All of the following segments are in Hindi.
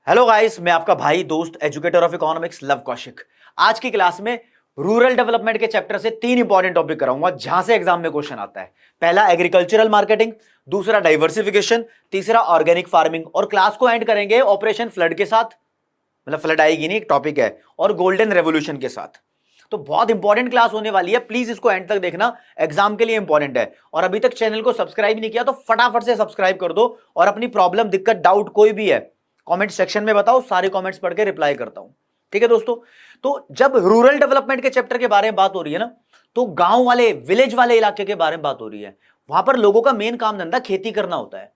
हेलो गाइस, मैं आपका भाई दोस्त educator of economics love Kaushik. आज की क्लास में रूरल डेवलपमेंट के चैप्टर से तीन इंपॉर्टेंट टॉपिक कराऊंगा जहां से एग्जाम में क्वेश्चन आता है। पहला एग्रीकल्चरल मार्केटिंग, दूसरा डाइवर्सिफिकेशन, तीसरा ऑर्गेनिक फार्मिंग। और क्लास को एंड करेंगे ऑपरेशन फ्लड के साथ, मतलब फ्लड आएगी नहीं, एक टॉपिक है, और गोल्डन रेवोल्यूशन के साथ। तो बहुत इंपॉर्टेंट क्लास होने वाली है, प्लीज इसको एंड तक देखना, एग्जाम के लिए इंपॉर्टेंट है। और अभी तक चैनल को सब्सक्राइब नहीं किया तो फटाफट से सब्सक्राइब कर दो, और अपनी प्रॉब्लम, दिक्कत, डाउट कोई भी है कमेंट सेक्शन में बताओ, सारे कमेंट्स पढ़ के रिप्लाई करता हूं। ठीक है दोस्तों, तो जब रूरल डेवलपमेंट के चैप्टर के बारे में बात हो रही है ना, तो गांव वाले, विलेज वाले इलाके के बारे में बात हो रही है। वहां पर लोगों का मेन काम धंधा खेती करना होता है,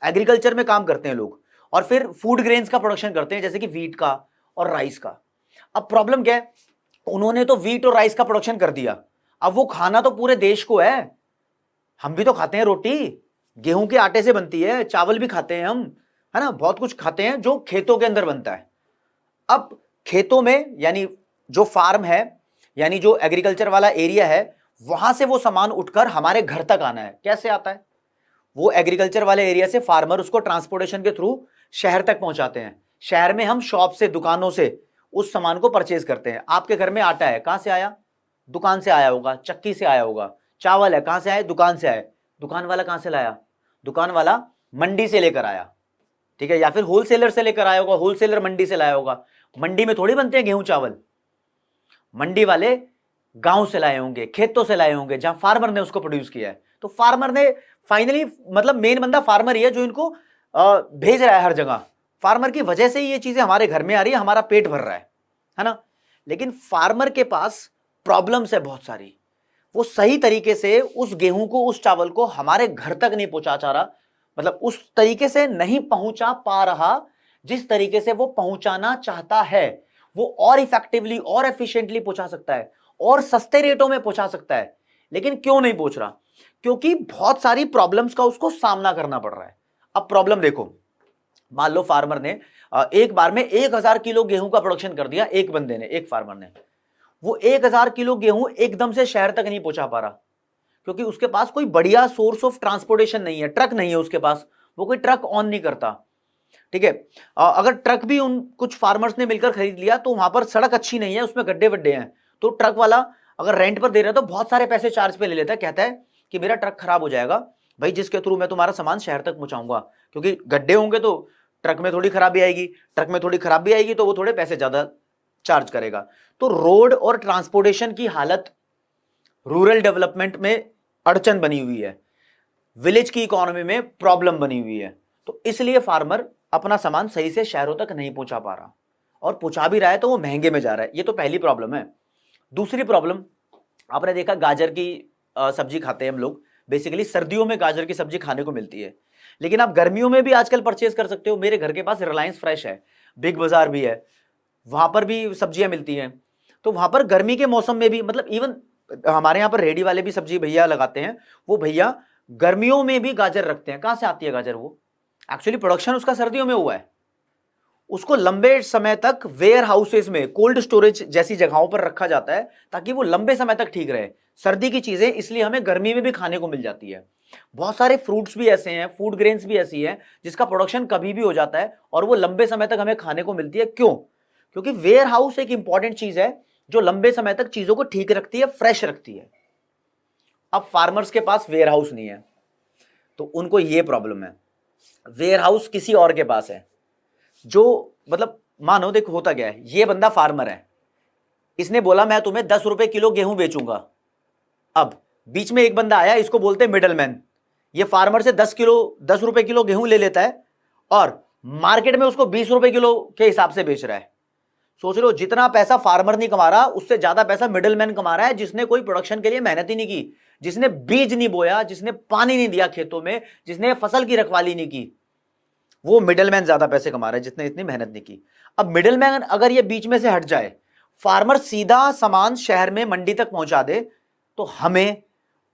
एग्रीकल्चर में काम करते हैं लोग, और फिर फूड ग्रेन्स का प्रोडक्शन करते हैं, जैसे कि वीट का और राइस का। अब प्रॉब्लम क्या है, उन्होंने तो वीट और राइस का प्रोडक्शन कर दिया, अब वो खाना तो पूरे देश को है। हम भी तो खाते हैं रोटी, गेहूं के आटे से बनती है, चावल भी खाते हैं हम, है ना, बहुत कुछ खाते हैं जो खेतों के अंदर बनता है। अब खेतों में, यानी जो फार्म है, यानी जो एग्रीकल्चर वाला एरिया है, वहां से वो सामान उठकर हमारे घर तक आना है। कैसे आता है? वो एग्रीकल्चर वाले एरिया से फार्मर उसको ट्रांसपोर्टेशन के थ्रू शहर तक पहुंचाते हैं। शहर में हम शॉप से, दुकानों से उस सामान को परचेज करते हैं। आपके घर में आटा है, कहां से आया? दुकान से आया होगा, चक्की से आया होगा। चावल है, कहां से आया? दुकान से आया। दुकान वाला कहां से लाया? दुकान वाला मंडी से लेकर आया, ठीक है, या फिर होलसेलर से लेकर आया होगा, होलसेलर मंडी से लाया होगा। मंडी में थोड़ी बनते हैं गेहूं चावल, मंडी वाले गांव से लाए होंगे, खेतों से लाए होंगे, जहां फार्मर ने उसको प्रोड्यूस किया है। तो फार्मर ने फाइनली, मतलब मेन बंदा फार्मर ही है जो इनको भेज रहा है हर जगह। फार्मर की वजह से ही ये चीजें हमारे घर में आ रही है, हमारा पेट भर रहा है ना। लेकिन फार्मर के पास प्रॉब्लम्स है बहुत सारी। वो सही तरीके से उस गेहूं को, उस चावल को हमारे घर तक नहीं पहुंचा जा रहा, मतलब उस तरीके से नहीं पहुंचा पा रहा जिस तरीके से वो पहुंचाना चाहता है। वो और इफेक्टिवली और एफिशिएंटली पहुंचा सकता है, और सस्ते रेटों में पहुंचा सकता है, लेकिन क्यों नहीं पहुंच रहा? क्योंकि बहुत सारी प्रॉब्लम्स का उसको सामना करना पड़ रहा है। अब प्रॉब्लम देखो, मान लो फार्मर ने एक बार में 1000 किलो गेहूं का प्रोडक्शन कर दिया, एक बंदे ने, एक फार्मर ने। वो 1000 किलो गेहूं एकदम से शहर तक नहीं पहुंचा पा रहा, क्योंकि उसके पास कोई बढ़िया सोर्स ऑफ ट्रांसपोर्टेशन नहीं है, ट्रक नहीं है उसके पास, वो कोई ट्रक ऑन नहीं करता। ठीक है, अगर ट्रक भी उन कुछ फार्मर्स ने मिलकर खरीद लिया, तो वहां पर सड़क अच्छी नहीं है, उसमें गड्ढे वड्ढे हैं, तो ट्रक वाला अगर रेंट पर दे रहा है तो बहुत सारे पैसे चार्ज पे ले लेता है। कहता है कि मेरा ट्रक खराब हो जाएगा भाई, जिसके थ्रू मैं तुम्हारा सामान शहर तक पहुंचाऊंगा, क्योंकि गड्ढे होंगे तो ट्रक में थोड़ी खराबी आएगी, ट्रक में थोड़ी खराबी आएगी तो वो थोड़े पैसे ज्यादा चार्ज करेगा। तो रोड और ट्रांसपोर्टेशन की हालत रूरल डेवलपमेंट में अड़चन बनी हुई है, विलेज की इकोनॉमी में प्रॉब्लम बनी हुई है। तो इसलिए फार्मर अपना सामान सही से शहरों तक नहीं पहुंचा पा रहा, और पहुंचा भी रहा है तो वो महंगे में जा रहा है। ये तो पहली प्रॉब्लम है। दूसरी प्रॉब्लम, आपने देखा गाजर की सब्जी खाते हैं हम लोग, बेसिकली सर्दियों में गाजर की सब्जी खाने को मिलती है, लेकिन आप गर्मियों में भी आजकल परचेज कर सकते हो। मेरे घर के पास रिलायंस फ्रेश है, बिग बाजार भी है, वहां पर भी सब्जियां मिलती हैं। तो वहां पर गर्मी के मौसम में भी, मतलब इवन हमारे यहाँ पर रेडी वाले भी सब्जी भैया लगाते हैं, वो भैया गर्मियों में भी गाजर रखते हैं। कहां से आती है गाजर? वो एक्चुअली प्रोडक्शन उसका सर्दियों में हुआ है, उसको लंबे समय तक वेयर हाउसेस में, कोल्ड स्टोरेज जैसी जगहों पर रखा जाता है, ताकि वो लंबे समय तक ठीक रहे। सर्दी की चीजें इसलिए हमें गर्मी में भी खाने को मिल जाती है। बहुत सारे फ्रूट्स भी ऐसे हैं, फूड ग्रेन्स भी ऐसी हैं, जिसका प्रोडक्शन कभी भी हो जाता है और वो लंबे समय तक हमें खाने को मिलती है। क्यों? क्योंकि वेयर हाउस एक इंपॉर्टेंट चीज है जो लंबे समय तक चीजों को ठीक रखती है, फ्रेश रखती है। अब फार्मर्स के पास वेयर हाउस नहीं है, तो उनको ये प्रॉब्लम है। वेयर हाउस किसी और के पास है, जो मतलब मानो, देखो होता क्या है, ये बंदा फार्मर है, इसने बोला मैं तुम्हें 10 रुपए किलो गेहूं बेचूंगा। अब बीच में एक बंदा आया, इसको बोलते हैं मिडलमैन। ये फार्मर से 10 रुपए किलो गेहूं ले लेता है और मार्केट में उसको 20 रुपए किलो के हिसाब से बेच रहा है। सोच लो, जितना पैसा फार्मर नहीं कमा रहा, उससे ज्यादा पैसा मिडलमैन कमा रहा है, जिसने कोई प्रोडक्शन के लिए मेहनत ही नहीं की, जिसने बीज नहीं बोया, जिसने पानी नहीं दिया खेतों में, जिसने फसल की रखवाली नहीं की। वो मिडलमैन ज्यादा पैसे कमा रहा है, जिसने इतनी मेहनत नहीं की। अब मिडलमैन अगर ये बीच में से हट जाए, फार्मर सीधा सामान शहर में मंडी तक पहुंचा दे, तो हमें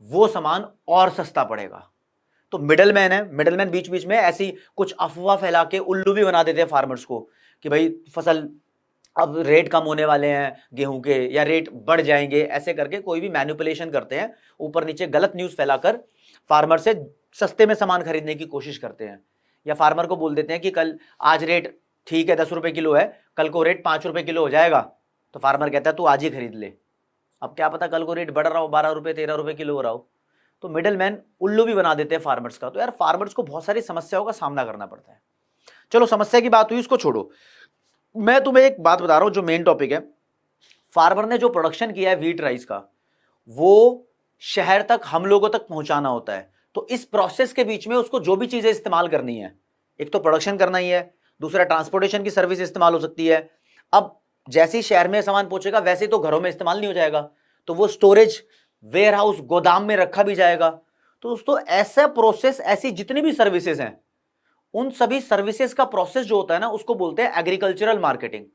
वो सामान और सस्ता पड़ेगा। तो मिडलमैन है, मिडलमैन बीच बीच में ऐसी कुछ अफवाह फैला के उल्लू भी बना देते हैं फार्मर्स को, कि भाई फसल अब रेट कम होने वाले हैं गेहूं के, या रेट बढ़ जाएंगे, ऐसे करके कोई भी मैनिपुलेशन करते हैं, ऊपर नीचे गलत न्यूज फैलाकर फार्मर से सस्ते में सामान खरीदने की कोशिश करते हैं। या फार्मर को बोल देते हैं कि कल आज रेट ठीक है 10 रुपए किलो है, कल को रेट 5 रुपए किलो हो जाएगा, तो फार्मर कहता है तू आज ही खरीद ले। अब क्या पता कल को रेट बढ़ रहा हो, 12 रुपए 13 रुपए किलो हो रहा हो। तो मिडल मैन उल्लू भी बना देते हैं फार्मर्स का। तो यार फार्मर्स को बहुत सारी समस्याओं का सामना करना पड़ता है। चलो समस्या की बात हुई, उसको छोड़ो, मैं तुम्हें एक बात बता रहा हूं जो मेन टॉपिक है। फार्मर ने जो प्रोडक्शन किया है व्हीट राइस का, वो शहर तक हम लोगों तक पहुंचाना होता है। तो इस प्रोसेस के बीच में उसको जो भी चीजें इस्तेमाल करनी है, एक तो प्रोडक्शन करना ही है, दूसरा ट्रांसपोर्टेशन की सर्विस इस्तेमाल हो सकती है। अब जैसे ही शहर में सामान पहुंचेगा वैसे ही तो घरों में इस्तेमाल नहीं हो जाएगा, तो वो स्टोरेज वेयर हाउस गोदाम में रखा भी जाएगा। तो दोस्तों ऐसा प्रोसेस, ऐसी जितनी भी सर्विसेज हैं, उन सभी सर्विसेज का प्रोसेस जो होता है ना, उसको बोलते हैं एग्रीकल्चरल मार्केटिंग।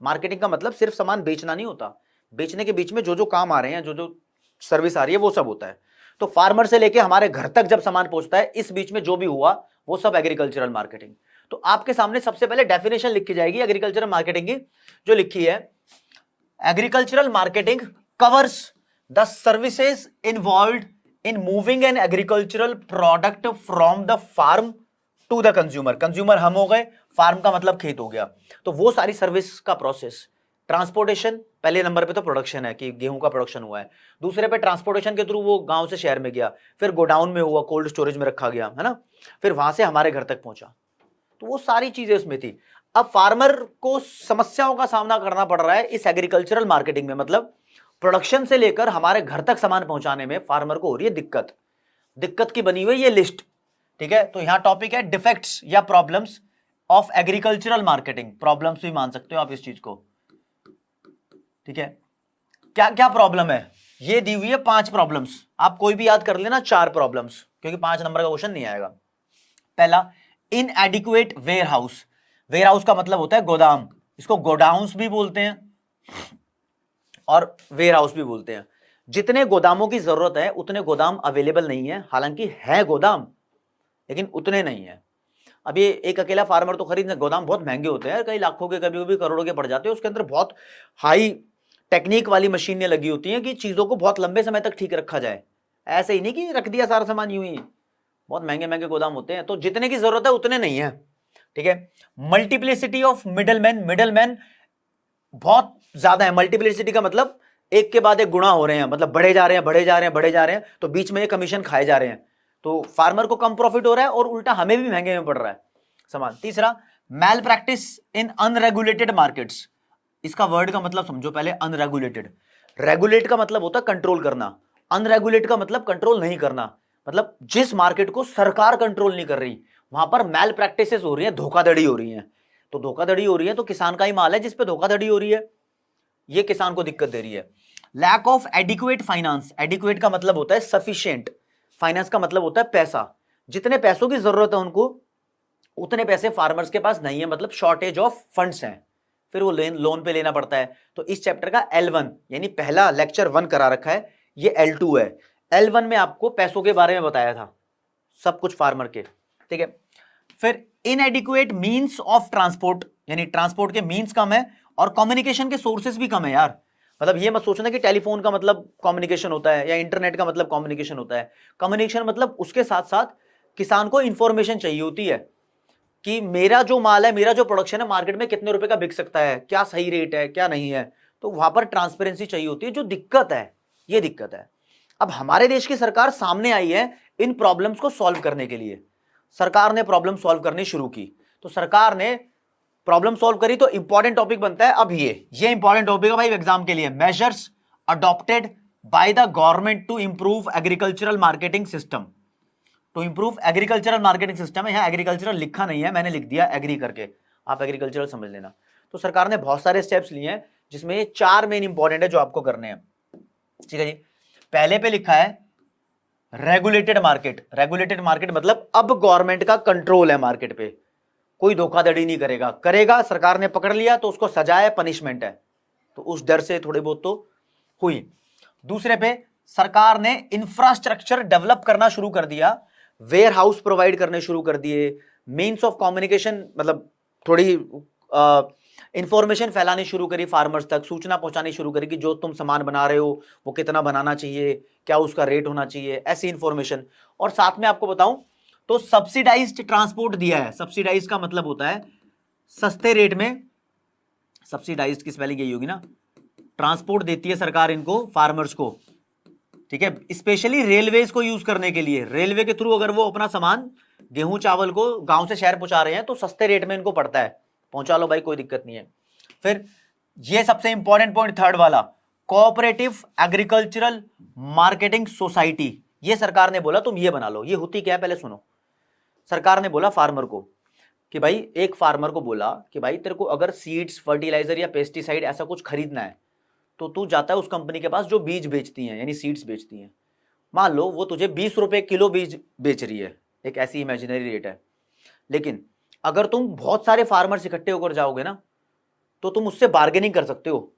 मार्केटिंग का मतलब सिर्फ सामान बेचना नहीं होता, बेचने के बीच में जो जो काम आ रहे हैं, जो जो सर्विस आ रही है, वो सब होता है। तो फार्मर से लेके हमारे घर तक जब सामान पहुंचता है, इस बीच में जो भी हुआ वो सब एग्रीकल्चरल मार्केटिंग। तो आपके सामने सबसे पहले डेफिनेशन लिखी जाएगी एग्रीकल्चरल मार्केटिंग की, जो लिखी है, agricultural marketing covers the services involved in moving an agricultural product from the farm to the consumer. Consumer हम हो गए, फार्म का मतलब खेत हो गया। तो वो सारी सर्विस का प्रोसेस, ट्रांसपोर्टेशन पहले नंबर पे तो प्रोडक्शन है कि गेहूं का प्रोडक्शन हुआ है, दूसरे पे ट्रांसपोर्टेशन के थ्रू वो गांव से शहर में गया, फिर गोडाउन में हुआ, कोल्ड स्टोरेज में रखा गया, है ना, फिर वहां से हमारे घर तक पहुंचा। तो वो सारी चीजें उसमें थी। अब फार्मर को समस्याओं का सामना करना पड़ रहा है इस एग्रीकल्चरल मार्केटिंग में, मतलब प्रोडक्शन से लेकर हमारे घर तक सामान पहुंचाने में फार्मर को हो रही है दिक्कत। दिक्कत की बनी हुई ये लिस्ट, ठीक है। तो यहां टॉपिक है डिफेक्ट्स या problems of agricultural marketing. Problems भी मान सकते हो आप इस चीज को, ठीक है। क्या क्या प्रॉब्लम है, ये दी हुई है 5 प्रॉब्लम्स। आप कोई भी याद कर लेना 4 प्रॉब्लम्स, क्योंकि 5 नंबर का क्वेश्चन नहीं आएगा। पहला, inadequate warehouse. Warehouse का मतलब होता है गोदाम, इसको गोडाउन्स भी बोलते हैं और वेयर हाउस भी बोलते हैं। जितने गोदामों की जरूरत है उतने गोदाम अवेलेबल नहीं है, हालांकि है गोदाम लेकिन उतने नहीं है। अब ये एक अकेला फार्मर तो खरीद, गोदाम बहुत महंगे होते हैं, कई लाखों के, कभी कभी करोड़ों के पड़ जाते हैं। उसके अंदर बहुत हाई टेक्निक वाली मशीनें लगी होती हैं कि चीजों को बहुत लंबे समय तक ठीक रखा जाए। ऐसे ही नहीं कि रख दिया सारा सामान यूं ही, बहुत महंगे महंगे गोदाम होते हैं। तो जितने की जरूरत है उतने नहीं है, ठीक है। मल्टीप्लिसिटी ऑफ मिडलमैन, मिडलमैन बहुत ज्यादा है। मल्टीप्लिसिटी का मतलब एक के बाद एक गुणा हो रहे हैं, मतलब बढ़े जा रहे हैं बढ़े जा रहे हैं बढ़े जा रहे हैं, तो बीच में ये कमीशन खाए जा रहे हैं। तो फार्मर को कम प्रॉफिट हो रहा है और उल्टा हमें भी महंगे में पड़ रहा है सामान। तीसरा, मैल प्रैक्टिस इन अनरेगुलेटेड मार्केट्स। इसका वर्ड का मतलब समझो पहले, अनरेगुलेटेड। रेगुलेट का मतलब होता है कंट्रोल करना, अनरेगुलेट का मतलब कंट्रोल नहीं करना। मतलब जिस मार्केट को सरकार कंट्रोल नहीं कर रही वहां पर मैल प्रैक्टिसेस हो रही है, धोखाधड़ी हो रही है। तो धोखाधड़ी हो रही है तो किसान का ही माल है जिसपे धोखाधड़ी हो रही है, ये किसान को दिक्कत दे रही है। Lack of adequate finance. Adequate का मतलब होता है सफिशिएंट, फाइनेंस का मतलब होता है पैसा। जितने पैसों की जरूरत है उनको, उतने पैसे फार्मर्स के पास नहीं है, मतलब शॉर्टेज ऑफ फंड्स हैं, फिर वो लोन पे लेना पड़ता है। तो इस चैप्टर का L1 यानी पहला लेक्चर 1 करा रखा है, ये L2 है। L1 में आपको पैसों के बारे में बताया था सब कुछ फार्मर के, ठीक है। फिर इनएडिक्वेट मींस ऑफ ट्रांसपोर्ट, यानी ट्रांसपोर्ट के मींस कम है और कम्युनिकेशन के सोर्सेस भी कम है यार। मतलब ये मत सोचना कि टेलीफोन का मतलब कम्युनिकेशन होता है या इंटरनेट का मतलब कम्युनिकेशन होता है। कम्युनिकेशन मतलब उसके साथ साथ किसान को इंफॉर्मेशन चाहिए होती है कि मेरा जो माल है, मेरा जो प्रोडक्शन है मार्केट में कितने रुपए का बिक सकता है, क्या सही रेट है क्या नहीं है। तो वहां पर ट्रांसपेरेंसी चाहिए होती है, जो दिक्कत है, ये दिक्कत है। अब हमारे देश की सरकार सामने आई है इन प्रॉब्लम्स को सॉल्व करने के लिए। सरकार ने प्रॉब्लम सॉल्व करनी शुरू की, तो सरकार ने प्रॉब्लम सॉल्व करी, तो इंपॉर्टेंट टॉपिक बनता है अब ये इंपॉर्टेंट टॉपिक है भाई एग्जाम के लिए। Measures adopted by the government to improve agricultural marketing system. To improve agricultural marketing system है, यहां एग्रीकल्चरल लिखा नहीं है, मैंने लिख दिया एग्री करके, आप एग्रीकल्चरल समझ लेना। तो सरकार ने बहुत सारे स्टेप्स लिए हैं जिसमें ये 4 मेन इंपॉर्टेंट है जो आपको करने हैं, ठीक है जी। पहले पे लिखा है रेगुलेटेड मार्केट। रेगुलेटेड मार्केट मतलब अब गवर्नमेंट का कंट्रोल है मार्केट पे, कोई धोखाधड़ी नहीं करेगा, करेगा सरकार ने पकड़ लिया तो उसको सजा है, पनिशमेंट है। तो उस डर से थोड़ी बहुत तो हुई। दूसरे पे सरकार ने इंफ्रास्ट्रक्चर डेवलप करना शुरू कर दिया, वेयर हाउस प्रोवाइड करने शुरू कर दिए, मीन्स ऑफ कम्युनिकेशन मतलब थोड़ी इंफॉर्मेशन फैलानी शुरू करी, फार्मर्स तक सूचना पहुंचानी शुरू करी कि जो तुम सामान बना रहे हो वो कितना बनाना चाहिए, क्या उसका रेट होना चाहिए, ऐसी इंफॉर्मेशन। और साथ में आपको बताऊं तो सब्सिडाइज्ड ट्रांसपोर्ट दिया है। सब्सिडाइज का मतलब होता है सस्ते रेट में, सब्सिडाइज्ड की स्पेलिंग यही होगी ना, ट्रांसपोर्ट देती है सरकार इनको, फार्मर्स को, ठीक है, स्पेशली रेलवेज को यूज करने के लिए। रेलवे के थ्रू अगर वो अपना सामान गेहूं चावल को गांव से शहर पहुंचा रहे हैं तो सस्ते रेट में इनको पड़ता है, पहुंचा लो भाई, कोई दिक्कत नहीं है। फिर ये सबसे इंपॉर्टेंट पॉइंट थर्ड वाला, कोऑपरेटिव एग्रीकल्चरल मार्केटिंग सोसाइटी, ये सरकार ने बोला तुम ये बना लो। ये होती क्या है पहले सुनो। सरकार ने बोला फार्मर को कि भाई, एक फार्मर को बोला कि भाई तेरे को अगर सीड्स, फर्टिलाइजर या पेस्टिसाइड ऐसा कुछ खरीदना है तो तू जाता है उस कंपनी के पास जो बीज बेचती हैं, यानी सीड्स बेचती हैं। मान लो वो तुझे 20 रुपए किलो बीज बेच रही है, एक ऐसी इमेजिनरी रेट है, लेकिन अगर तुम बहुत सारे फार्मर्स इकट्ठे होकर जाओगे ना तो तुम उससे बार्गेनिंग कर सकते हो,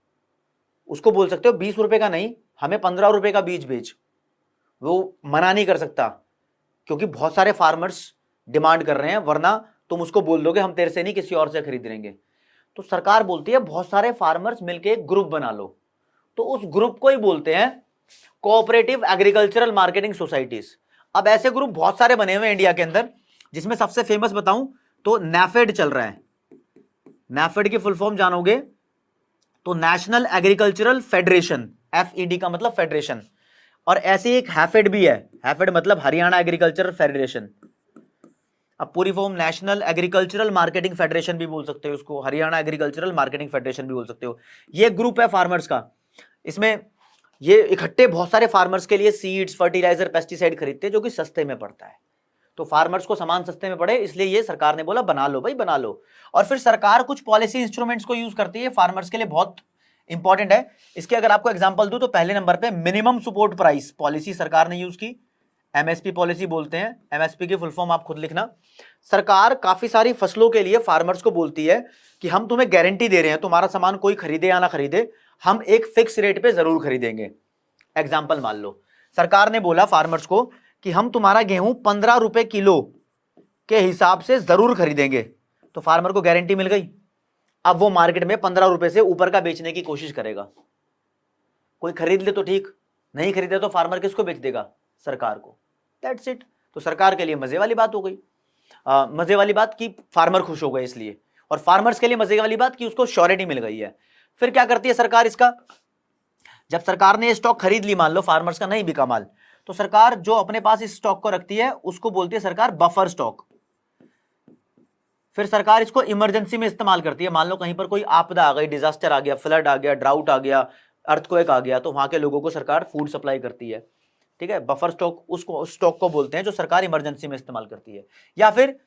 उसको बोल सकते हो 20 रुपए का नहीं, हमें 15 रुपए का बीज बेच। वो मना नहीं कर सकता क्योंकि बहुत सारे फार्मर्स डिमांड कर रहे हैं, वरना तुम उसको बोल दोगे हम तेरे से नहीं किसी और से खरीद लेंगे। तो सरकार बोलती है बहुत सारे फार्मर्स मिलकर एक ग्रुप बना लो, तो उस ग्रुप को ही बोलते हैं कोऑपरेटिव एग्रीकल्चरल मार्केटिंग सोसाइटीज। अब ऐसे ग्रुप बहुत सारे बने हुए हैं इंडिया के अंदर, जिसमें सबसे फेमस बताऊं तो नैफेड चल रहा है। नैफेड की फुल फॉर्म जानोगे तो नेशनल एग्रीकल्चरल फेडरेशन, FED का मतलब फेडरेशन, और ऐसे एक हैफेड भी है, हैफेड मतलब हरियाणा एग्रीकल्चरल फेडरेशन। अब पूरी form national agricultural marketing federation भी बोल सकते हो उसको, हरियाणा एग्रीकल्चरल मार्केटिंग फेडरेशन भी बोल सकते हो। ये ग्रुप है फार्मर्स का, इसमें ये इकट्ठे बहुत सारे फार्मर्स के लिए सीड्स, फर्टिलाइजर, पेस्टिसाइड खरीदते हैं जो कि सस्ते में पड़ता है। तो फार्मर्स को सामान सस्ते में पड़े इसलिए ये सरकार ने बोला बना लो भाई, बना लो। और फिर सरकार कुछ पॉलिसी इंस्ट्रूमेंट्स को यूज करती है फार्मर्स के लिए, बहुत इंपॉर्टेंट है। इसके अगर आपको एग्जांपल दूं तो पहले नंबर पे मिनिमम सपोर्ट प्राइस पॉलिसी सरकार ने यूज की, MSP पॉलिसी बोलते हैं। MSP की फुल फॉर्म आप खुद लिखना। सरकार काफी सारी फसलों के लिए फार्मर्स को बोलती है कि हम तुम्हें गारंटी दे रहे हैं, तुम्हारा सामान कोई खरीदे या ना खरीदे, हम एक फिक्स रेट पे जरूर खरीदेंगे। एग्जाम्पल मान लो सरकार ने बोला फार्मर्स को कि हम तुम्हारा गेहूं 15 रुपए किलो के हिसाब से जरूर खरीदेंगे, तो फार्मर को गारंटी मिल गई। अब वो मार्केट में 15 रुपए से ऊपर का बेचने की कोशिश करेगा। कोई खरीद ले तो ठीक, नहीं खरीदे तो फार्मर किसको बेच देगा? सरकार को। That's it. तो सरकार के लिए मजे वाली बात हो गई, मजे वाली बात कि फार्मर खुश हो गए इसलिए, और फार्मर्स के लिए मजे वाली बात कि उसको श्योरिटी मिल गई है। फिर क्या करती है सरकार इसका, जब सरकार ने स्टॉक खरीद ली, मान लो फार्मर्स का नहीं बिका माल, तो सरकार जो अपने पास इस स्टॉक को रखती है उसको बोलती है सरकार बफर स्टॉक। फिर सरकार इसको इमरजेंसी में इस्तेमाल करती है। मान लो कहीं पर कोई आपदा आ गई, डिजास्टर आ गया, फ्लड आ गया, ड्राउट आ गया, अर्थक्वेक आ गया, तो वहां के लोगों को सरकार फूड सप्लाई करती है। ठीक है, बफर स्टॉक उसको स्टॉक को बोलते हैं जो सरकार इमरजेंसी में इस्तेमाल करती है। या फिर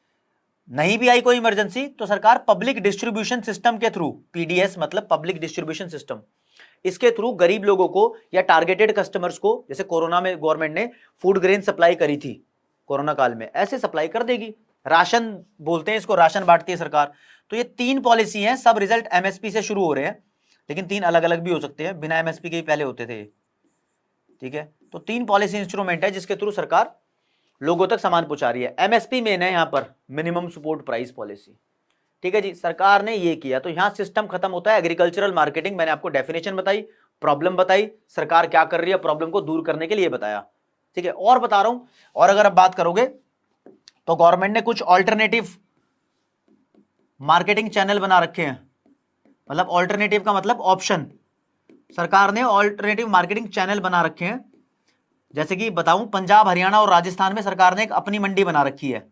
नहीं भी आई कोई इमरजेंसी तो सरकार पब्लिक डिस्ट्रीब्यूशन सिस्टम के थ्रू, PDS मतलब पब्लिक डिस्ट्रीब्यूशन सिस्टम, इसके थ्रू गरीब लोगों को या टारगेटेड कस्टमर्स को, जैसे कोरोना में गवर्नमेंट ने फूड ग्रेन सप्लाई करी थी कोरोना काल में, ऐसे सप्लाई कर देगी। राशन बोलते हैं इसको, राशन बांटती है सरकार। तो ये 3 पॉलिसी हैं, सब रिजल्ट MSP से शुरू हो रहे हैं, लेकिन 3 अलग अलग भी हो सकते हैं, बिना MSP के ही पहले होते थे। ठीक है, तो 3 पॉलिसी इंस्ट्रूमेंट है जिसके थ्रू सरकार लोगों तक सामान पहुंचा रही है। MSP मेन है यहां पर, मिनिमम सपोर्ट प्राइस पॉलिसी। ठीक है जी, सरकार ने ये किया तो यहां सिस्टम खत्म होता है। एग्रीकल्चरल मार्केटिंग मैंने आपको डेफिनेशन बताई, प्रॉब्लम बताई, सरकार क्या कर रही है प्रॉब्लम को दूर करने के लिए बताया। ठीक है, और बता रहा हूं, और अगर आप बात करोगे तो गवर्नमेंट ने कुछ ऑल्टरनेटिव मार्केटिंग चैनल बना रखे हैं। मतलब ऑल्टरनेटिव का मतलब ऑप्शन, सरकार ने ऑल्टरनेटिव मार्केटिंग चैनल बना रखे हैं। जैसे कि बताऊं, पंजाब, हरियाणा और राजस्थान में सरकार ने एक अपनी मंडी बना रखी है।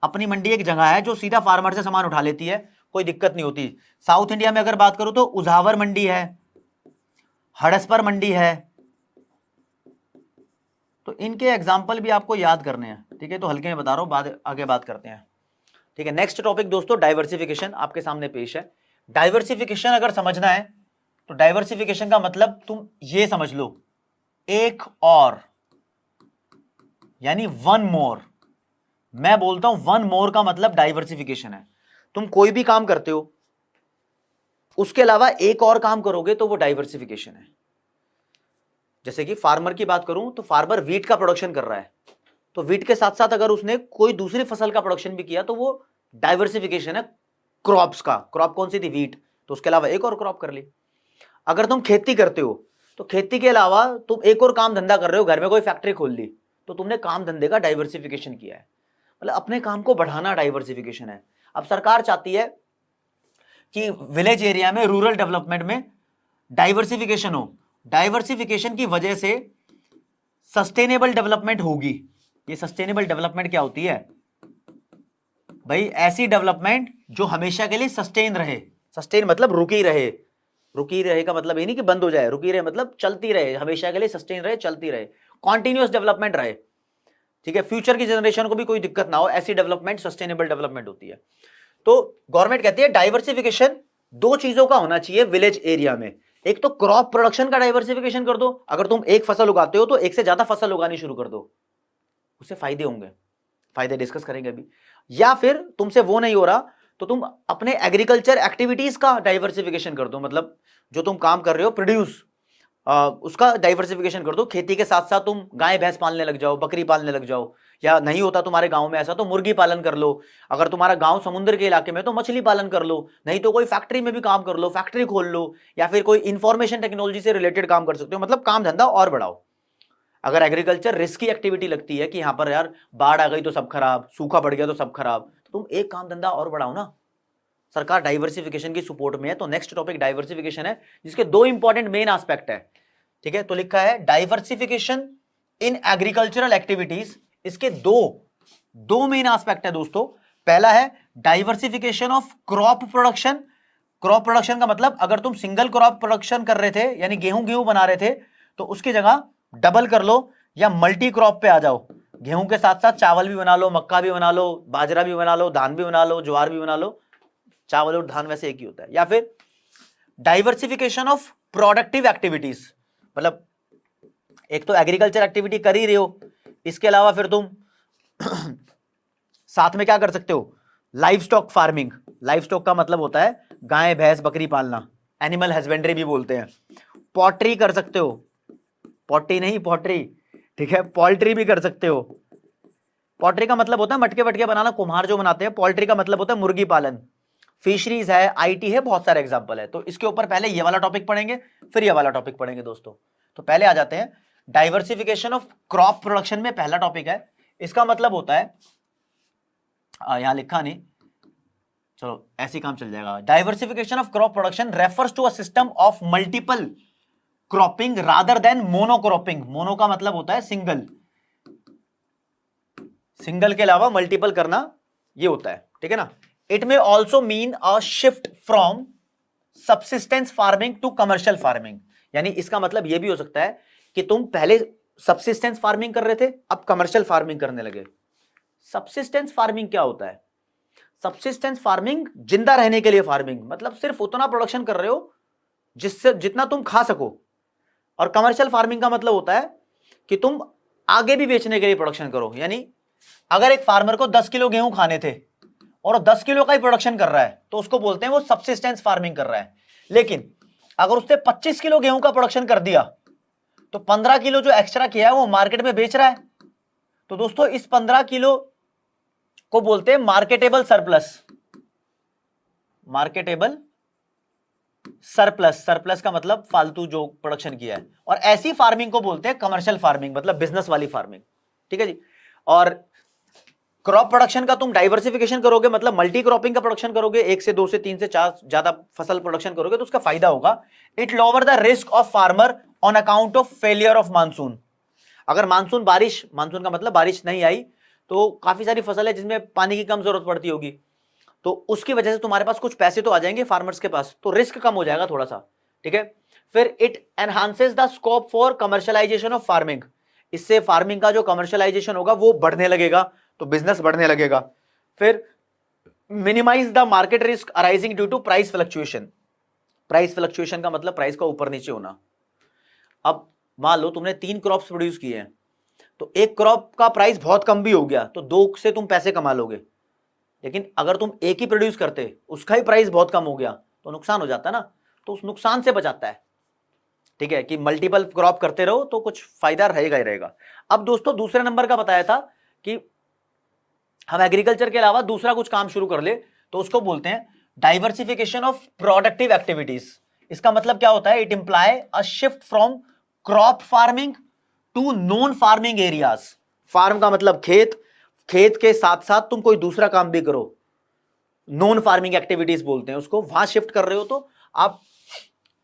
अपनी मंडी एक जगह है जो सीधा फार्मर से सामान उठा लेती है, कोई दिक्कत नहीं होती। साउथ इंडिया में अगर बात करूं तो उजावर मंडी है, हड़सपर मंडी है। तो इनके एग्जाम्पल भी आपको याद करने हैं। ठीक है, तो हल्के में बता रहा हूं, बाद आगे बात करते हैं। ठीक है, नेक्स्ट टॉपिक दोस्तों डाइवर्सिफिकेशन आपके सामने पेश है। डाइवर्सिफिकेशन अगर समझना है तो डाइवर्सिफिकेशन का मतलब तुम ये समझ लो, एक और, यानी वन मोर। मैं बोलता हूं वन मोर का मतलब डाइवर्सिफिकेशन है। तुम कोई भी काम करते हो उसके अलावा एक और काम करोगे तो वो डाइवर्सिफिकेशन है। जैसे कि फार्मर की बात करूं तो फार्मर वीट का प्रोडक्शन कर रहा है, तो वीट के साथ साथ अगर उसने कोई दूसरी फसल का प्रोडक्शन भी किया तो वो डाइवर्सिफिकेशन है क्रॉप्स का। क्रॉप कौन सी थी? वीट, तो उसके अलावा एक और क्रॉप कर ली। अगर तुम खेती करते हो तो खेती के अलावा तुम एक और काम धंधा कर रहे हो, घर में कोई फैक्ट्री खोल ली, तो तुमने काम धंधे का डाइवर्सिफिकेशन किया है। मतलब अपने काम को बढ़ाना डाइवर्सिफिकेशन है। अब सरकार चाहती है कि विलेज एरिया में, रूरल डेवलपमेंट में डाइवर्सिफिकेशन हो, डाइवर्सिफिकेशन की वजह से सस्टेनेबल डेवलपमेंट होगी। ये सस्टेनेबल डेवलपमेंट क्या होती है भाई? ऐसी डेवलपमेंट जो हमेशा के लिए सस्टेन रहे। सस्टेन मतलब रुकी रहे। रुकी रहे का मतलब ये नहीं कि बंद हो जाए, रुकी रहे मतलब चलती रहे, हमेशा के लिए सस्टेन रहे, चलती रहे, कॉन्टिन्यूअस डेवलपमेंट रहे, ठीक है, फ्यूचर की जनरेशन को भी कोई दिक्कत ना हो, ऐसी डेवलपमेंट सस्टेनेबल डेवलपमेंट होती है। तो गवर्नमेंट कहती है डाइवर्सिफिकेशन दो चीजों का होना चाहिए विलेज एरिया में। एक तो क्रॉप प्रोडक्शन का डाइवर्सिफिकेशन कर दो, अगर तुम एक फसल उगाते हो तो एक से ज्यादा फसल उगानी शुरू कर दो, उससे फायदे होंगे, फायदे डिस्कस करेंगे अभी। या फिर तुमसे वो नहीं हो रहा तो तुम अपने एग्रीकल्चर एक्टिविटीज का डाइवर्सिफिकेशन कर दो, मतलब जो तुम काम कर रहे हो प्रोड्यूस, उसका डाइवर्सिफिकेशन कर दो। खेती के साथ साथ तुम गाय भैंस पालने लग जाओ, बकरी पालने लग जाओ, या नहीं होता तुम्हारे गांव में ऐसा तो मुर्गी पालन कर लो। अगर तुम्हारा गांव समुद्र के इलाके में तो मछली पालन कर लो, नहीं तो कोई फैक्ट्री में भी काम कर लो, फैक्ट्री खोल लो, या फिर कोई इंफॉर्मेशन टेक्नोलॉजी से रिलेटेड काम कर सकते हो, मतलब काम धंधा और बढ़ाओ। अगर एग्रीकल्चर रिस्की एक्टिविटी लगती है कि यहां पर यार बाढ़ आ गई तो सब खराब, सूखा पड़ गया तो सब खराब, तो तुम एक काम धंधा और बढ़ाओ ना। सरकार डाइवर्सिफिकेशन की सपोर्ट में है। तो नेक्स्ट टॉपिक डाइवर्सिफिकेशन है, जिसके दो इंपॉर्टेंट मेन एस्पेक्ट है, ठीक है। तो लिखा है डाइवर्सिफिकेशन इन एग्रीकल्चरल एक्टिविटीज। इसके दो मेन एस्पेक्ट है दोस्तों। पहला है diversification of crop production. Crop production का मतलब अगर तुम सिंगल क्रॉप प्रोडक्शन कर रहे थे, यानी गेहूं बना रहे थे, तो उसकी जगह डबल कर लो या मल्टी क्रॉप पे आ जाओ। गेहूं के साथ साथ चावल भी बना लो, मक्का भी बना लो, बाजरा भी बना लो, धान भी बना लो, ज्वार भी बना लो। चावल और धान वैसे एक ही होता है। या फिर डाइवर्सिफिकेशन ऑफ प्रोडक्टिव एक्टिविटीज, मतलब एक तो एग्रीकल्चर एक्टिविटी कर ही रहे हो, इसके अलावा फिर तुम साथ में क्या कर सकते हो? Live stock farming. Live stock का मतलब होता है गाय भैंस बकरी पालना, एनिमल हस्बेंड्री भी बोलते हैं। पॉटरी कर सकते हो, पॉटी नहीं पॉटरी, ठीक है, पोल्ट्री भी कर सकते हो। पॉटरी का मतलब होता है मटके वटके बनाना, कुम्हार जो बनाते हैं। पोल्ट्री का मतलब होता है मुर्गी पालन। फिशरीज है, आईटी है, बहुत सारे एग्जांपल है। तो इसके ऊपर पहले ये वाला टॉपिक पढ़ेंगे, फिर ये वाला टॉपिक पढ़ेंगे दोस्तों। तो पहले आ जाते हैं डाइवर्सिफिकेशन ऑफ क्रॉप प्रोडक्शन में पहला टॉपिक है। इसका मतलब होता है, यहां लिखा नहीं, चलो ऐसे काम चल जाएगा। Diversification of crop production refers to a system of multiple cropping rather than monocropping. Mono का मतलब होता है सिंगल, सिंगल के अलावा मल्टीपल करना, ये होता है, ठीक है ना। It may also mean a shift from subsistence farming to commercial farming. यानी इसका मतलब यह भी हो सकता है कि तुम पहले सबसिस्टेंस फार्मिंग कर रहे थे, अब कमर्शियल फार्मिंग करने लगे। सबसिस्टेंस फार्मिंग क्या होता है? सबसिस्टेंस फार्मिंग जिंदा रहने के लिए फार्मिंग, मतलब सिर्फ उतना प्रोडक्शन कर रहे हो जिससे जितना तुम खा सको। और कमर्शियल फार्मिंग का मतलब होता है कि तुम आगे भी बेचने के लिए प्रोडक्शन करो। यानी अगर एक फार्मर को 10 किलो गेहूं खाने थे और 10 किलो का ही प्रोडक्शन कर रहा है, तो उसको बोलते हैं वो सबसिस्टेंस फार्मिंग कर रहा है। लेकिन अगर उसने 25 किलो गेहूं का प्रोडक्शन कर दिया, तो 15 किलो जो एक्स्ट्रा किया है वो मार्केट में बेच रहा है। तो दोस्तों इस 15 किलो को बोलते हैं marketable surplus. Marketable surplus, surplus का मतलब फालतू जो प्रोडक्शन किया है। और ऐसी फार्मिंग को बोलते हैं कमर्शियल फार्मिंग, मतलब बिजनेस वाली फार्मिंग, ठीक है जी। और क्रॉप प्रोडक्शन का तुम डाइवर्सिफिकेशन करोगे, मतलब मल्टी क्रॉपिंग का प्रोडक्शन करोगे, 1 से 2 से 3 से 4 ज्यादा फसल प्रोडक्शन करोगे, तो उसका फायदा होगा। It lower the risk of farmer on account of failure of monsoon. अगर मानसून का मतलब बारिश नहीं आई, तो काफी सारी फसल है जिसमें पानी की कम जरूरत पड़ती होगी, तो उसकी वजह से तुम्हारे पास कुछ पैसे तो आ जाएंगे फार्मर्स के पास, तो रिस्क कम हो जाएगा थोड़ा सा, ठीक है। फिर it enhances the scope for commercialisation of farming. इससे फार्मिंग का जो कमर्शियलाइजेशन होगा वो बढ़ने लगेगा, तो बिजनेस बढ़ने लगेगा। फिर minimize the market risk arising due to price fluctuation. Price fluctuation का मतलब प्राइस का ऊपर नीचे होना। अब मान लो तुमने 3 क्रॉप्स प्रोड्यूस किए हैं, तो एक क्रॉप का प्राइस बहुत कम भी हो गया तो 2 से तुम पैसे कमा लोगे। लेकिन अगर तुम एक ही प्रोड्यूस करते, उसका ही प्राइस बहुत कम हो गया, तो नुकसान हो जाता है ना। तो उस नुकसान से बचाता है, ठीक है, कि मल्टीपल क्रॉप करते रहो तो कुछ फायदा रहेगा ही रहेगा। अब दोस्तों दूसरे नंबर का बताया था कि हम एग्रीकल्चर के अलावा दूसरा कुछ काम शुरू कर ले, तो उसको बोलते हैं डाइवर्सिफिकेशन ऑफ प्रोडक्टिव एक्टिविटीज। इसका मतलब क्या होता है? It imply a shift from crop farming to non farming areas. Farm का मतलब खेत, खेत के साथ साथ तुम कोई दूसरा काम भी करो। नॉन फार्मिंग एक्टिविटीज बोलते हैं उसको, वहां शिफ्ट कर रहे हो तो आप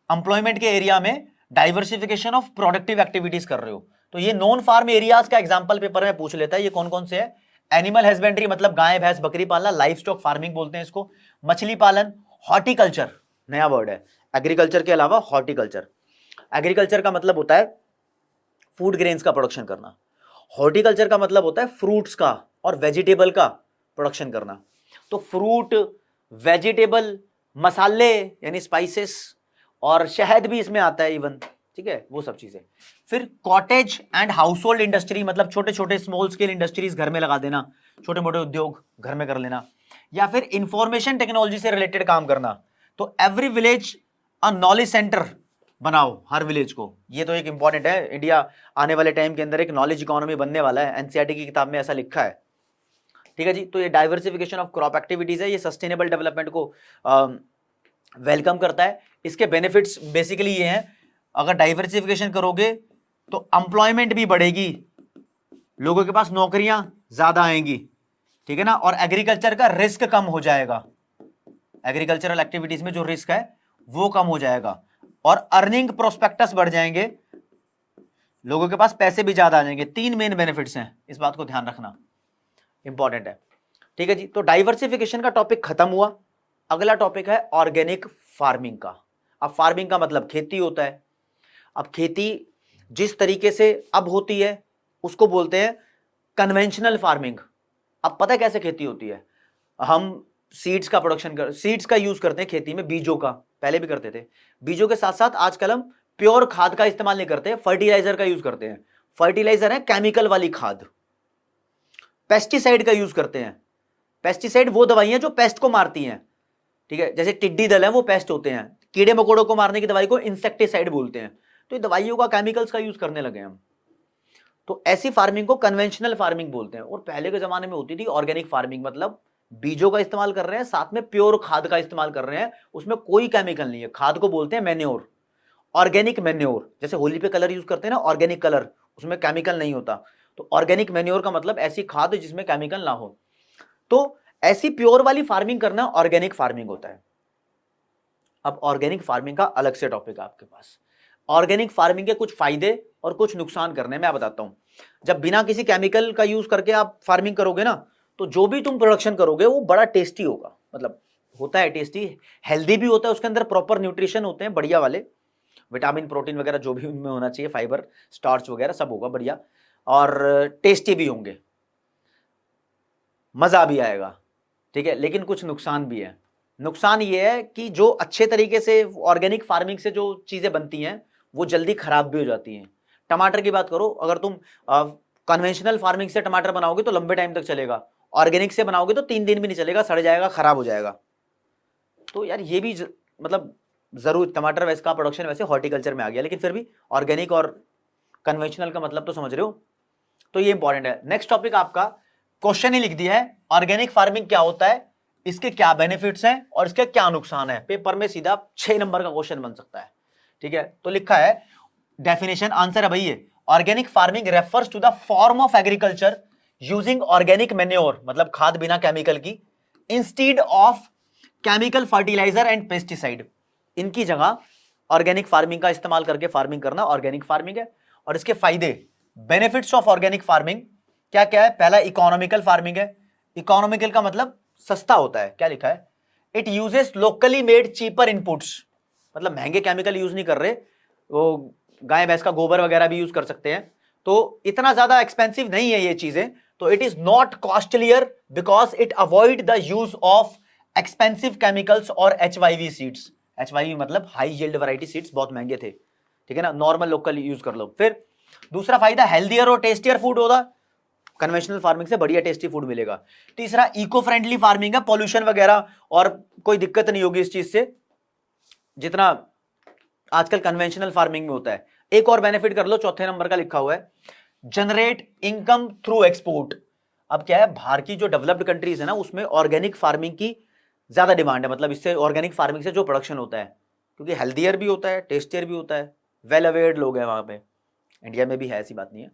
एम्प्लॉयमेंट के एरिया में डाइवर्सिफिकेशन ऑफ प्रोडक्टिव एक्टिविटीज कर रहे हो। तो ये नॉन फार्म एरियाज का एग्जांपल पेपर में पूछ लेता है, ये कौन कौन से है? एनिमल हस्बेंड्री मतलब गाय भैंस बकरी पालना, लाइफ स्टॉक फार्मिंग बोलते हैं इसको, मछली पालन, हॉर्टिकल्चर नया वर्ड है, एग्रीकल्चर के अलावा हॉर्टिकल्चर। एग्रीकल्चर का मतलब होता है फूड ग्रेन्स का प्रोडक्शन करना, हॉर्टिकल्चर का मतलब होता है फ्रूट्स का और वेजिटेबल का प्रोडक्शन करना। तो फ्रूट, वेजिटेबल, मसाले यानी स्पाइसेस और शहद भी इसमें आता है इवन, ठीक है, वो सब चीजें। फिर cottage and house hold industry मतलब छोटे छोटे स्मॉल स्केल इंडस्ट्रीज घर में लगा देना, छोटे मोटे उद्योग घर में कर लेना। या फिर इंफॉर्मेशन टेक्नोलॉजी से रिलेटेड काम करना, तो every village a knowledge centre बनाओ हर विलेज को। ये तो एक इंपॉर्टेंट है, इंडिया आने वाले टाइम के अंदर एक नॉलेज इकोनॉमी बनने वाला है, एनसीईआरटी की किताब में ऐसा लिखा है, ठीक है जी। तो ये डाइवर्सिफिकेशन ऑफ क्रॉप एक्टिविटीज है, ये सस्टेनेबल डेवलपमेंट को वेलकम करता है। इसके बेनिफिट्स बेसिकली ये हैं, अगर डाइवर्सिफिकेशन करोगे तो एम्प्लॉयमेंट भी बढ़ेगी, लोगों के पास नौकरियां ज्यादा आएंगी, ठीक है ना, और एग्रीकल्चर का रिस्क कम हो जाएगा, एग्रीकल्चरल एक्टिविटीज में जो रिस्क है वो कम हो जाएगा, और अर्निंग प्रोस्पेक्टस बढ़ जाएंगे, लोगों के पास पैसे भी ज्यादा आ जाएंगे। 3 मेन बेनिफिट्स हैं, इस बात को ध्यान रखना, इंपॉर्टेंट है, ठीक है जी। तो डाइवर्सिफिकेशन का टॉपिक खत्म हुआ। अगला टॉपिक है ऑर्गेनिक फार्मिंग का। अब फार्मिंग का मतलब खेती होता है। अब खेती जिस तरीके से अब होती है उसको बोलते हैं कन्वेंशनल फार्मिंग। अब पता है कैसे खेती होती है? हम सीड्स का यूज करते हैं खेती में, बीजों का, पहले भी करते थे। बीजों के साथ साथ आजकल हम प्योर खाद का इस्तेमाल नहीं करते हैं, फर्टिलाइजर का यूज करते हैं। फर्टिलाइजर है केमिकल वाली खाद। पेस्टिसाइड का यूज करते हैं। पेस्टिसाइड वो दवाइयां जो पेस्ट को मारती हैं, ठीक है, जैसे टिड्डी दल है वो पेस्ट होते हैं, कीड़े मकोड़ों को मारने की दवाई को इंसेक्टिसाइड बोलते हैं। तो ये दवाइयों का, केमिकल्स का यूज करने लगे हम। तो ऐसी फार्मिंग को कन्वेंशनल फार्मिंग बोलते हैं। और पहले के जमाने में होती थी ऑर्गेनिक फार्मिंग, मतलब बीजों का इस्तेमाल कर रहे हैं, साथ में प्योर खाद का इस्तेमाल कर रहे हैं, उसमें कोई केमिकल नहीं है। खाद को बोलते हैं मैन्योर, ऑर्गेनिक मैन्योर। जैसे होली पे कलर यूज करते हैं ना, ऑर्गेनिक कलर, उसमें केमिकल नहीं होता। तो ऑर्गेनिक मैन्योर का मतलब ऐसी खाद जिसमें केमिकल ना हो। तो ऐसी प्योर वाली फार्मिंग करना ऑर्गेनिक फार्मिंग होता है। अब ऑर्गेनिक फार्मिंग का अलग से टॉपिक है आपके पास। ऑर्गेनिक फार्मिंग के कुछ फायदे और कुछ नुकसान करने मैं बताता हूं। जब बिना किसी केमिकल का यूज करके आप फार्मिंग करोगे ना, तो जो भी तुम प्रोडक्शन करोगे वो बड़ा टेस्टी होगा। मतलब होता है टेस्टी, हेल्दी भी होता है, उसके अंदर प्रॉपर न्यूट्रिशन होते हैं बढ़िया वाले, विटामिन प्रोटीन वगैरह जो भी उनमें होना चाहिए, फाइबर स्टार्च वगैरह सब होगा बढ़िया, और टेस्टी भी होंगे, मजा भी आएगा, ठीक है। लेकिन कुछ नुकसान भी है। नुकसान ये है कि जो अच्छे तरीके से ऑर्गेनिक फार्मिंग से जो चीजें बनती हैं वो जल्दी खराब भी हो जाती हैं। टमाटर की बात करो, अगर तुम कन्वेंशनल फार्मिंग से टमाटर बनाओगे तो लंबे टाइम तक चलेगा, ऑर्गेनिक से बनाओगे तो 3 दिन भी नहीं चलेगा, सड़ जाएगा, खराब हो जाएगा। तो यार ये भी मतलब जरूर, टमाटर वैसे का प्रोडक्शन वैसे हॉर्टिकल्चर में आ गया, लेकिन फिर भी ऑर्गेनिक और कन्वेंशनल का मतलब तो समझ रहे हो। तो ये इंपॉर्टेंट है। नेक्स्ट टॉपिक आपका क्वेश्चन ही लिख दिया है, ऑर्गेनिक फार्मिंग क्या होता है, इसके क्या बेनिफिट्स हैं और इसके क्या नुकसान है। पेपर में सीधा 6 नंबर का क्वेश्चन बन सकता है, ठीक है। तो लिखा है डेफिनेशन, आंसर है भाई ये, organic farming refers to the form of agriculture using organic manure, मतलब खाद बिना केमिकल की, instead of chemical fertiliser and pesticide. इनकी जगह ऑर्गेनिक फार्मिंग का इस्तेमाल करके फार्मिंग करना ऑर्गेनिक फार्मिंग है। और इसके फायदे, बेनिफिट्स ऑफ ऑर्गेनिक फार्मिंग क्या क्या है? पहला इकोनॉमिकल फार्मिंग है। इकोनॉमिकल का मतलब सस्ता होता है। क्या लिखा है? It uses locally made cheaper inputs, मतलब महंगे केमिकल यूज नहीं कर रहे, वो गाय भैंस का गोबर वगैरह भी यूज कर सकते हैं, तो इतना ज्यादा एक्सपेंसिव नहीं है ये चीजें। तो it is not costlier because it avoid the use of expensive chemicals और HYV सीड्स। HYV मतलब हाई यील्ड वैरायटी सीड्स, बहुत महंगे थे, ठीक है ना, नॉर्मल लोकल यूज कर लो। फिर दूसरा फायदा, हेल्दियर और टेस्टियर फूड होगा, कन्वेंशनल फार्मिंग से बढ़िया टेस्टी फूड मिलेगा। तीसरा, इको फ्रेंडली फार्मिंग है, पॉल्यूशन वगैरह और कोई दिक्कत नहीं होगी इस चीज से, जितना आजकल कन्वेंशनल फार्मिंग में होता है। एक और बेनिफिट कर लो, चौथे नंबर का लिखा हुआ है, जनरेट इनकम थ्रू एक्सपोर्ट। अब क्या है, बाहर की जो डेवलप्ड कंट्रीज है ना, उसमें ऑर्गेनिक फार्मिंग की ज्यादा डिमांड है, मतलब इससे ऑर्गेनिक फार्मिंग से जो प्रोडक्शन होता है, क्योंकि हेल्दियर भी होता है, टेस्टियर भी होता है, वेल अवेयर्ड लोग हैं वहां पे, इंडिया में भी है, ऐसी बात नहीं है।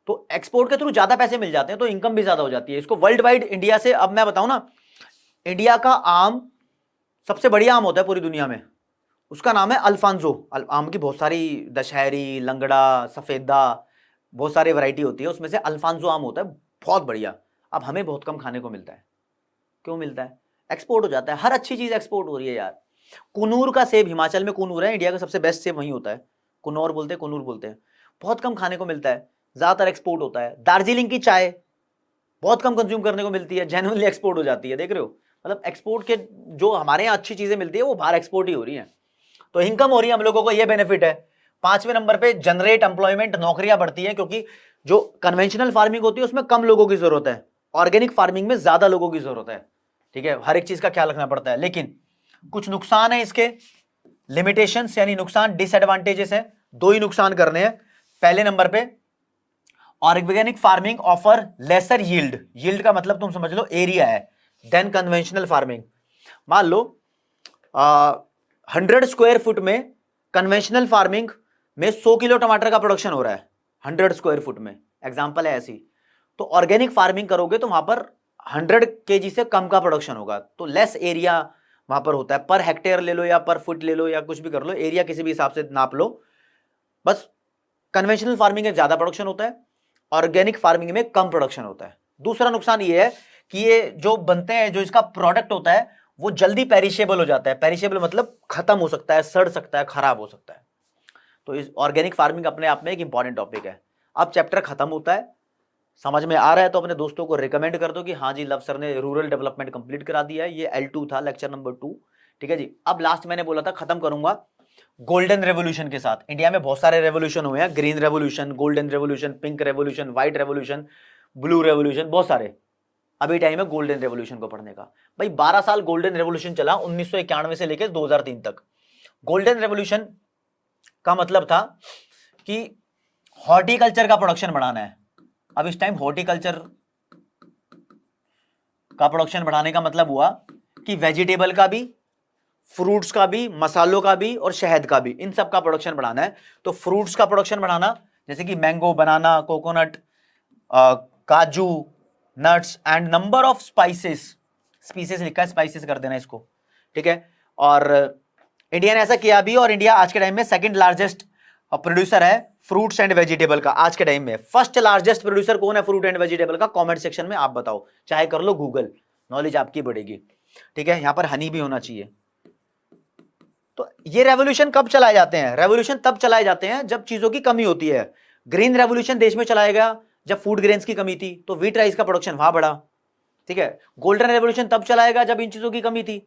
तो एक्सपोर्ट के थ्रू ज्यादा पैसे मिल जाते हैं, तो इनकम भी ज्यादा हो जाती है। इसको वर्ल्ड वाइड, इंडिया से, अब मैं बताऊं ना, इंडिया का आम सबसे बढ़िया आम होता है पूरी दुनिया में, उसका नाम है अल्फांसो। आम की बहुत सारी, दशहरी, लंगड़ा, सफेदा, बहुत सारी वैरायटी होती है, उसमें से अल्फांसो आम होता है बहुत बढ़िया। अब हमें बहुत कम खाने को मिलता है। क्यों मिलता है? एक्सपोर्ट हो जाता है, हर अच्छी चीज एक्सपोर्ट हो रही है यार। कुनूर का सेब, हिमाचल में कुनूर है, इंडिया का सबसे बेस्ट सेब वहीं होता है। कुनौर बोलते हैं, कुनूर बोलते हैं। बहुत कम खाने को मिलता है, ज्यादातर एक्सपोर्ट होता है। दार्जिलिंग की चाय बहुत कम कंज्यूम करने को मिलती है, जेन्युइनली एक्सपोर्ट हो जाती है। देख रहे हो, मतलब एक्सपोर्ट के जो हमारे यहाँ अच्छी चीजें मिलती है वो बाहर एक्सपोर्ट ही हो रही है। तो इनकम हो रही है हम लोगों को, ये बेनिफिट है। 5वें नंबर पे जनरेट एम्प्लॉयमेंट, नौकरियां बढ़ती है, क्योंकि जो कन्वेंशनल फार्मिंग होती है उसमें कम लोगों की जरूरत है, ऑर्गेनिक फार्मिंग में ज्यादा लोगों की जरूरत है। ठीक है, हर एक चीज का ख्याल रखना पड़ता है। लेकिन कुछ नुकसान है इसके, लिमिटेशंस यानी नुकसान, डिसएडवांटेजेस है। दो ही नुकसान करने हैं। पहले नंबर पे, organic farming offer lesser yield. Yield का मतलब तुम समझ लो एरिया है, देन कन्वेंशनल फार्मिंग। मान लो 100 स्क्वायर फुट में कन्वेंशनल फार्मिंग में 100 किलो टमाटर का प्रोडक्शन हो रहा है 100 स्क्वायर फुट में, एग्जांपल है ऐसी। तो ऑर्गेनिक फार्मिंग करोगे तो वहां पर 100 केजी से कम का प्रोडक्शन होगा, तो लेस एरिया वहां पर होता है। पर हेक्टेयर ले लो या पर फुट ले लो या कुछ भी कर लो, एरिया किसी भी हिसाब से नाप लो, बस कन्वेंशनल फार्मिंग में ज्यादा प्रोडक्शन होता है, ऑर्गेनिक फार्मिंग में कम प्रोडक्शन होता है। दूसरा नुकसान ये है कि ये जो बनते हैं, जो इसका प्रोडक्ट होता है वो जल्दी पेरिशेबल हो जाता है। पेरिशेबल मतलब खत्म हो सकता है, सड़ सकता है, खराब हो सकता है। तो इस ऑर्गेनिक फार्मिंग अपने आप में एक इंपॉर्टेंट टॉपिक है। अब चैप्टर खत्म होता है, समझ में आ रहा है तो अपने दोस्तों को रिकमेंड कर दो कि हाँ जी, लव सर ने रूरल डेवलपमेंट कंप्लीट करा दिया है। ये L2 था, लेक्चर नंबर 2। ठीक है जी। अब लास्ट मैंने बोला था खत्म करूंगा गोल्डन रेवोल्यूशन के साथ। इंडिया में बहुत सारे रेवोल्यूशन हुए हैं, green revolution, golden revolution, pink revolution, white revolution, blue revolution, बहुत सारे। अभी टाइम है गोल्डन रेवोल्यूशन को पढ़ने का। भाई 12 साल गोल्डन रेवोल्यूशन चला, 1991 से लेकर 2003 तक। गोल्डन रेवोल्यूशन का मतलब था कि हॉर्टिकल्चर का प्रोडक्शन बढ़ाना है। अब इस टाइम हॉर्टिकल्चर का प्रोडक्शन बढ़ाने का मतलब हुआ कि वेजिटेबल का भी, फ्रूट्स का भी, मसालों का भी और शहद का भी, इन सब का प्रोडक्शन बढ़ाना है। तो फ्रूट्स का प्रोडक्शन बढ़ाना, जैसे कि मैंगो, बनाना, कोकोनट, काजू, nuts and number of spices, species लिखा है, स्पाइसेस कर देना इसको। ठीक है। और इंडिया ने ऐसा किया भी, और इंडिया आज के टाइम में सेकंड लार्जेस्ट प्रोड्यूसर है फ्रूट्स एंड वेजिटेबल का। आज के टाइम में फर्स्ट लार्जेस्ट प्रोड्यूसर कौन है फ्रूट एंड वेजिटेबल का? कमेंट सेक्शन में आप बताओ, चाहे कर लो गूगल, नॉलेज आपकी बढ़ेगी। ठीक है, यहां पर हनी भी होना चाहिए। तो ये रेवोल्यूशन कब चलाए जाते हैं? रेवोल्यूशन तब चलाए जाते हैं जब चीजों की कमी होती है। ग्रीन रेवोल्यूशन देश में चलाया गया जब फूड ग्रेन्स की कमी थी, तो व्हीट राइस का प्रोडक्शन वहां बढ़ा। ठीक है। गोल्डन रेवोल्यूशन तब चलाएगा जब इन चीजों की कमी थी,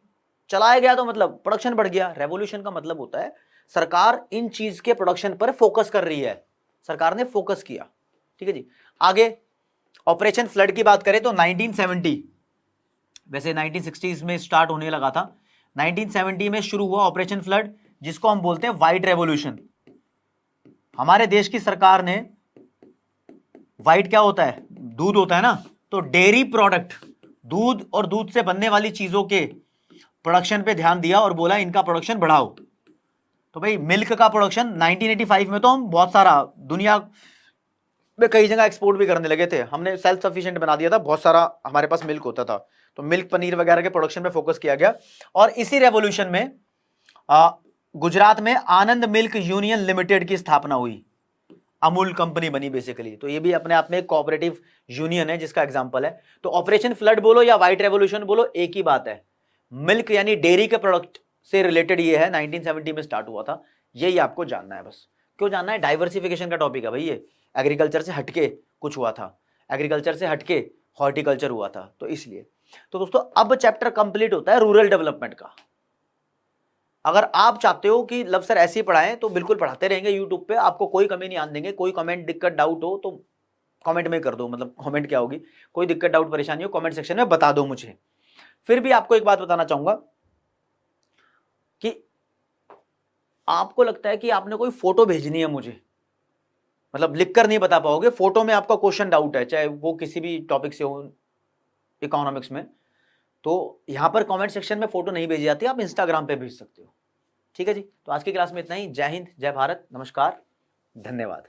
चलाया गया तो मतलब प्रोडक्शन बढ़ गया। रेवोल्यूशन का मतलब होता है सरकार इन चीज के प्रोडक्शन पर फोकस कर रही है, सरकार ने फोकस किया। ठीक है जी। आगे ऑपरेशन फ्लड की बात करें तो 1970, वैसे 1960s में स्टार्ट होने लगा था, 1970 में शुरू हुआ ऑपरेशन फ्लड, जिसको हम बोलते हैं व्हाइट रेवोल्यूशन। हमारे देश की सरकार ने, व्हाइट क्या होता है? दूध होता है ना, तो डेयरी प्रोडक्ट, दूध और दूध से बनने वाली चीजों के प्रोडक्शन पे ध्यान दिया और बोला इनका प्रोडक्शन बढ़ाओ। तो भाई मिल्क का प्रोडक्शन 1985 में तो हम बहुत सारा दुनिया में कई जगह एक्सपोर्ट भी करने लगे थे, हमने सेल्फ सफिशिएंट बना दिया था, बहुत सारा हमारे पास मिल्क होता था। तो मिल्क, पनीर वगैरह के प्रोडक्शन पे फोकस किया गया। और इसी रेवोल्यूशन में गुजरात में आनंद मिल्क यूनियन लिमिटेड की स्थापना हुई, अमूल कंपनी बनी बेसिकली। तो ये भी अपने आप में एक कोऑपरेटिव यूनियन है जिसका एग्जांपल है। तो ऑपरेशन फ्लड बोलो या व्हाइट रेवोल्यूशन बोलो, एक ही बात है, मिल्क यानी डेयरी के प्रोडक्ट से रिलेटेड ये है, 1970 में स्टार्ट हुआ था। यही आपको जानना है बस। क्यों जानना है? डाइवर्सिफिकेशन का टॉपिक है भाई ये, एग्रीकल्चर से हटके कुछ हुआ था, एग्रीकल्चर से हटके हॉर्टिकल्चर हुआ था, तो इसलिए। तो दोस्तों अब चैप्टर कंप्लीट होता है रूरल डेवलपमेंट का। अगर आप चाहते हो कि लव सर ऐसे ही पढ़ाएं तो बिल्कुल पढ़ाते रहेंगे यूट्यूब पे, आपको कोई कमी नहीं आने देंगे। कोई कमेंट, दिक्कत, डाउट हो तो कमेंट में कर दो, मतलब कमेंट क्या होगी, कोई दिक्कत, डाउट, परेशानी हो कमेंट सेक्शन में बता दो मुझे। फिर भी आपको एक बात बताना चाहूंगा कि आपको लगता है कि आपने कोई फोटो भेजनी है मुझे, मतलब लिखकर नहीं बता पाओगे, फोटो में आपका क्वेश्चन डाउट है, चाहे वो किसी भी टॉपिक से हो इकोनॉमिक्स में, तो यहां पर कमेंट सेक्शन में फोटो नहीं भेजी जाती, आप इंस्टाग्राम पे भेज सकते हो। ठीक है जी। तो आज की क्लास में इतना ही। जय हिंद, जय भारत, नमस्कार, धन्यवाद।